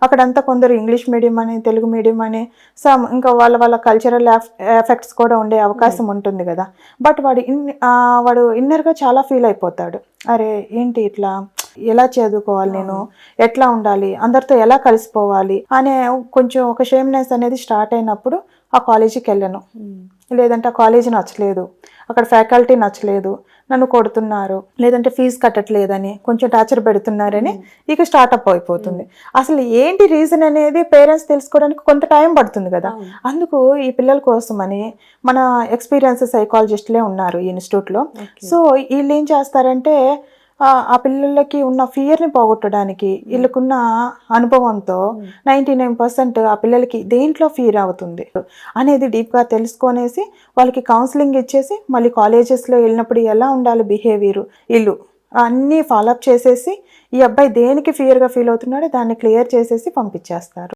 అక్కడంతా కొందరు English medium అని, తెలుగు మీడియం అని, ఇంకా వాళ్ళ కల్చరల్ ఎఫెక్ట్స్ కూడా ఉండే అవకాశం ఉంటుంది కదా. బట్ వాడు ఇన్నర్గా చాలా ఫీల్ అయిపోతాడు. అరే ఏంటి ఇట్లా, ఎలా చదువుకోవాలి నేను, ఎట్లా ఉండాలి, అందరితో ఎలా కలిసిపోవాలి అనే కొంచెం ఒక షేమ్నెస్ అనేది స్టార్ట్ అయినప్పుడు ఆ కాలేజీకి వెళ్ళను. లేదంటే ఆ కాలేజీ నచ్చలేదు, అక్కడ ఫ్యాకల్టీ నచ్చలేదు, నన్ను కొడుతున్నారు, లేదంటే ఫీజు కట్టట్లేదని, కొంచెం టార్చర్ పెడుతున్నారని ఇక స్టార్ట్అప్ అయిపోతుంది. అసలు ఏంటి రీజన్ అనేది పేరెంట్స్ తెలుసుకోవడానికి కొంత టైం పడుతుంది కదా. అందుకు ఈ పిల్లల కోసమని మన ఎక్స్పీరియన్స్ సైకాలజిస్టులే ఉన్నారు ఈ ఇన్స్టిట్యూట్లో. సో వీళ్ళు ఏం చేస్తారంటే ఆ పిల్లలకి ఉన్న ఫియర్ని పోగొట్టడానికి వీళ్ళకున్న అనుభవంతో 99% ఆ పిల్లలకి దేంట్లో ఫియర్ అవుతుంది అనేది డీప్గా తెలుసుకొనేసి వాళ్ళకి కౌన్సిలింగ్ ఇచ్చేసి మళ్ళీ కాలేజెస్లో వెళ్ళినప్పుడు ఎలా ఉండాలి బిహేవియర్ వీళ్ళు అన్నీ ఫాలోఅప్ చేసేసి ఈ అబ్బాయి దేనికి ఫియర్గా ఫీల్ అవుతున్నాడో దాన్ని క్లియర్ చేసేసి పంపించేస్తారు.